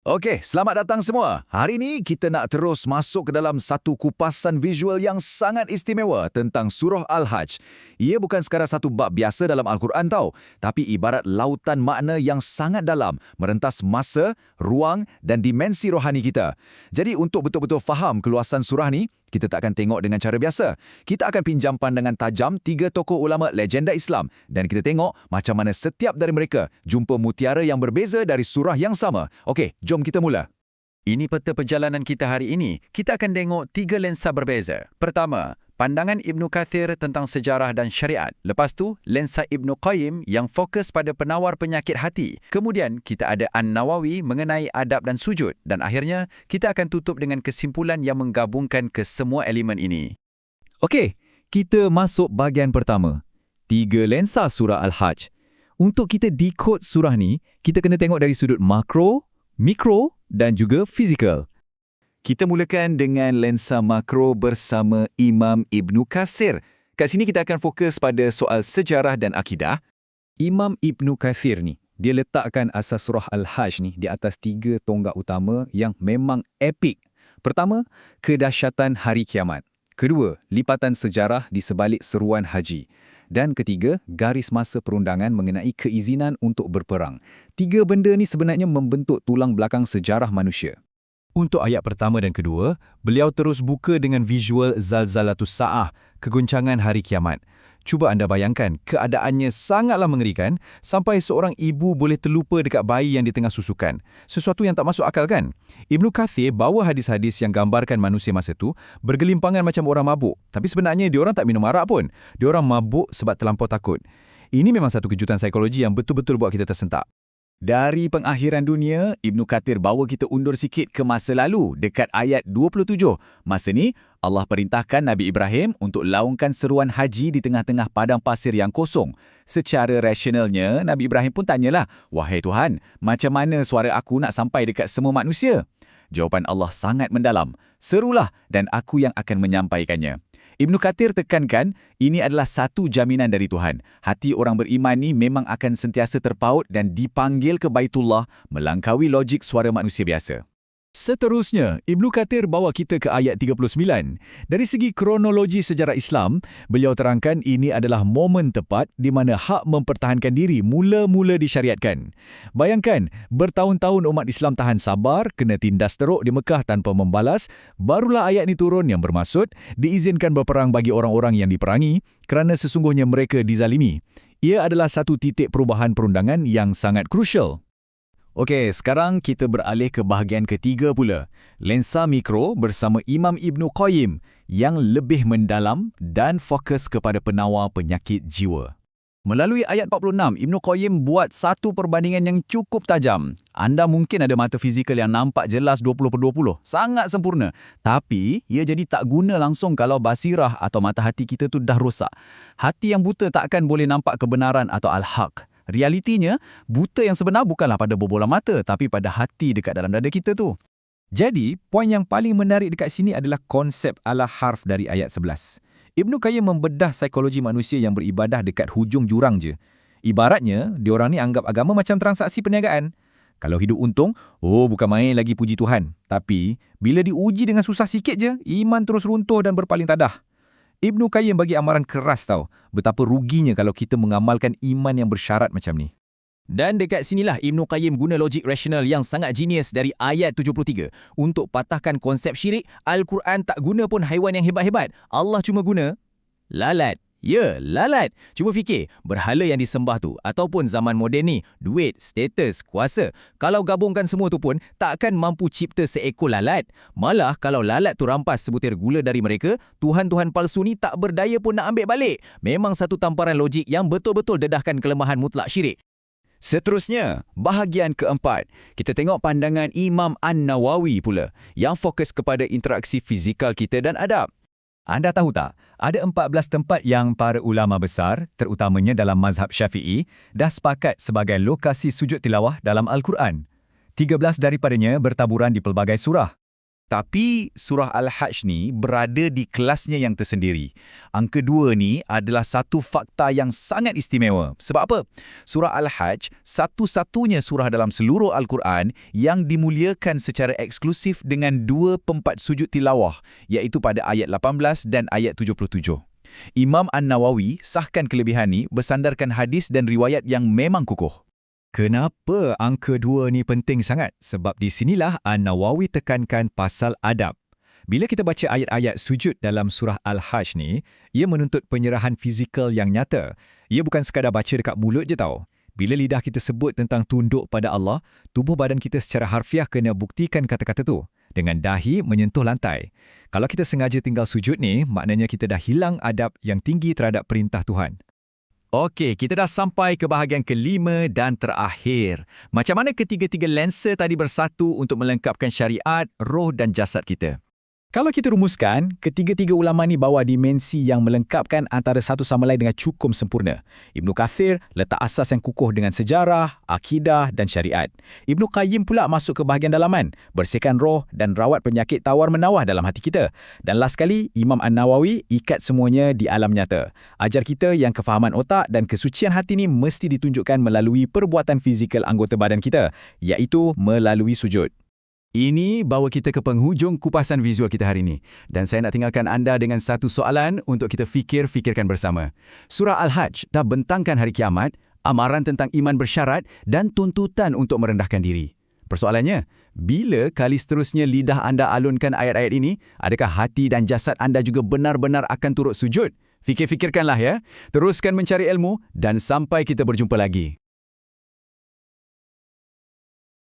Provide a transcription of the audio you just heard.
Okey, selamat datang semua. Hari ini kita nak terus masuk ke dalam satu kupasan visual yang sangat istimewa tentang Surah Al-Hajj. Ia bukan sekadar satu bab biasa dalam Al-Quran tau, tapi ibarat lautan makna yang sangat dalam, merentas masa, ruang dan dimensi rohani kita. Jadi untuk betul-betul faham keluasan surah ni, kita tak akan tengok dengan cara biasa. Kita akan pinjam pandangan tajam 3 tokoh ulama legenda Islam dan kita tengok macam mana setiap dari mereka jumpa mutiara yang berbeza dari surah yang sama. Okey, jom kita mula. Ini peta perjalanan kita hari ini. Kita akan tengok 3 lensa berbeza. Pertama, pandangan Ibnu Kathir tentang sejarah dan syariat. Lepas tu, lensa Ibnu Qayyim yang fokus pada penawar penyakit hati. Kemudian, kita ada An-Nawawi mengenai adab dan sujud. Dan akhirnya, kita akan tutup dengan kesimpulan yang menggabungkan ke semua elemen ini. Okey, kita masuk bahagian pertama. 3 lensa surah Al-Hajj. Untuk kita decode surah ni, kita kena tengok dari sudut makro, mikro dan juga fizikal. Kita mulakan dengan lensa makro bersama Imam Ibnu Katsir. Kat sini kita akan fokus pada soal sejarah dan akidah. Imam Ibnu Katsir ni, dia letakkan asas surah Al-Hajj ni di atas 3 tonggak utama yang memang epik. Pertama, kedahsyatan hari kiamat. Kedua, lipatan sejarah di sebalik seruan haji. Dan ketiga, garis masa perundangan mengenai keizinan untuk berperang. 3 benda ni sebenarnya membentuk tulang belakang sejarah manusia. Untuk ayat pertama dan kedua, beliau terus buka dengan visual Zalzalatus Sa'ah, keguncangan hari kiamat. Cuba anda bayangkan, keadaannya sangatlah mengerikan sampai seorang ibu boleh terlupa dekat bayi yang di tengah susukan. Sesuatu yang tak masuk akal kan? Ibnu Kathir bawa hadis-hadis yang gambarkan manusia masa tu bergelimpangan macam orang mabuk. Tapi sebenarnya diorang tak minum arak pun. Diorang mabuk sebab terlampau takut. Ini memang satu kejutan psikologi yang betul-betul buat kita tersentak. Dari pengakhiran dunia, Ibnu Kathir bawa kita undur sikit ke masa lalu, dekat ayat 27. Masa ni, Allah perintahkan Nabi Ibrahim untuk laungkan seruan haji di tengah-tengah padang pasir yang kosong. Secara rasionalnya, Nabi Ibrahim pun tanyalah, "Wahai Tuhan, macam mana suara aku nak sampai dekat semua manusia?" Jawapan Allah sangat mendalam. "Serulah dan aku yang akan menyampaikannya." Ibnu Kathir tekankan, ini adalah satu jaminan dari Tuhan. Hati orang beriman ni memang akan sentiasa terpaut dan dipanggil ke Baitullah melangkaui logik suara manusia biasa. Seterusnya, Ibnu Kathir bawa kita ke ayat 39. Dari segi kronologi sejarah Islam, beliau terangkan ini adalah momen tepat di mana hak mempertahankan diri mula-mula disyariatkan. Bayangkan, bertahun-tahun umat Islam tahan sabar, kena tindas teruk di Mekah tanpa membalas, barulah ayat ini turun yang bermaksud diizinkan berperang bagi orang-orang yang diperangi kerana sesungguhnya mereka dizalimi. Ia adalah satu titik perubahan perundangan yang sangat krusial. Okey, sekarang kita beralih ke bahagian ketiga pula. Lensa mikro bersama Imam Ibnu Qayyim yang lebih mendalam dan fokus kepada penawar penyakit jiwa. Melalui ayat 46, Ibnu Qayyim buat satu perbandingan yang cukup tajam. Anda mungkin ada mata fizikal yang nampak jelas 20/20, sangat sempurna. Tapi, ia jadi tak guna langsung kalau basirah atau mata hati kita tu dah rosak. Hati yang buta takkan boleh nampak kebenaran atau al-haq. Realitinya, buta yang sebenar bukanlah pada bobolan mata, tapi pada hati dekat dalam dada kita tu. Jadi, poin yang paling menarik dekat sini adalah konsep ala harf dari ayat 11. Ibnu Qayyim membedah psikologi manusia yang beribadah dekat hujung jurang je. Ibaratnya, diorang ni anggap agama macam transaksi perniagaan. Kalau hidup untung, bukan main lagi puji Tuhan. Tapi, bila diuji dengan susah sikit je, iman terus runtuh dan berpaling tadah. Ibnu Qayyim bagi amaran keras tau, betapa ruginya kalau kita mengamalkan iman yang bersyarat macam ni. Dan dekat sinilah Ibnu Qayyim guna logik rasional yang sangat genius dari ayat 73. Untuk patahkan konsep syirik, Al-Quran tak guna pun haiwan yang hebat-hebat. Allah cuma guna lalat. Ya, lalat. Cuba fikir, berhala yang disembah tu ataupun zaman moden ni, duit, status, kuasa. Kalau gabungkan semua tu pun, takkan mampu cipta seekor lalat. Malah kalau lalat tu rampas sebutir gula dari mereka, Tuhan-Tuhan palsu ni tak berdaya pun nak ambil balik. Memang satu tamparan logik yang betul-betul dedahkan kelemahan mutlak syirik. Seterusnya, bahagian keempat, kita tengok pandangan Imam An-Nawawi pula, yang fokus kepada interaksi fizikal kita dan adab. Anda tahu tak, ada 14 tempat yang para ulama besar, terutamanya dalam mazhab Syafi'i, dah sepakat sebagai lokasi sujud tilawah dalam Al-Quran. 13 daripadanya bertaburan di pelbagai surah. Tapi surah Al-Hajj ni berada di kelasnya yang tersendiri. Angka 2 ni adalah satu fakta yang sangat istimewa. Sebab apa? Surah Al-Hajj satu-satunya surah dalam seluruh Al-Quran yang dimuliakan secara eksklusif dengan 2/4 sujud tilawah, iaitu pada ayat 18 dan ayat 77. Imam An-Nawawi sahkan kelebihan ni bersandarkan hadis dan riwayat yang memang kukuh. Kenapa angka 2 ni penting sangat? Sebab di sinilah An-Nawawi tekankan pasal adab. Bila kita baca ayat-ayat sujud dalam surah Al-Hajj ni, ia menuntut penyerahan fizikal yang nyata. Ia bukan sekadar baca dekat mulut je tau. Bila lidah kita sebut tentang tunduk pada Allah, tubuh badan kita secara harfiah kena buktikan kata-kata tu dengan dahi menyentuh lantai. Kalau kita sengaja tinggal sujud ni, maknanya kita dah hilang adab yang tinggi terhadap perintah Tuhan. Okey, kita dah sampai ke bahagian kelima dan terakhir. Macam mana ketiga-tiga lensa tadi bersatu untuk melengkapkan syariat, roh dan jasad kita? Kalau kita rumuskan, ketiga-tiga ulama ni bawa dimensi yang melengkapkan antara satu sama lain dengan cukup sempurna. Ibnu Kathir letak asas yang kukuh dengan sejarah, akidah dan syariat. Ibnu Qayyim pula masuk ke bahagian dalaman, bersihkan roh dan rawat penyakit tawar-menawar dalam hati kita. Dan last sekali, Imam An-Nawawi ikat semuanya di alam nyata. Ajar kita yang kefahaman otak dan kesucian hati ni mesti ditunjukkan melalui perbuatan fizikal anggota badan kita, iaitu melalui sujud. Ini bawa kita ke penghujung kupasan visual kita hari ini. Dan saya nak tinggalkan anda dengan satu soalan untuk kita fikirkan bersama. Surah Al-Hajj dah bentangkan hari kiamat, amaran tentang iman bersyarat dan tuntutan untuk merendahkan diri. Persoalannya, bila kali seterusnya lidah anda alunkan ayat-ayat ini, adakah hati dan jasad anda juga benar-benar akan turut sujud? Fikirkanlah ya. Teruskan mencari ilmu dan sampai kita berjumpa lagi.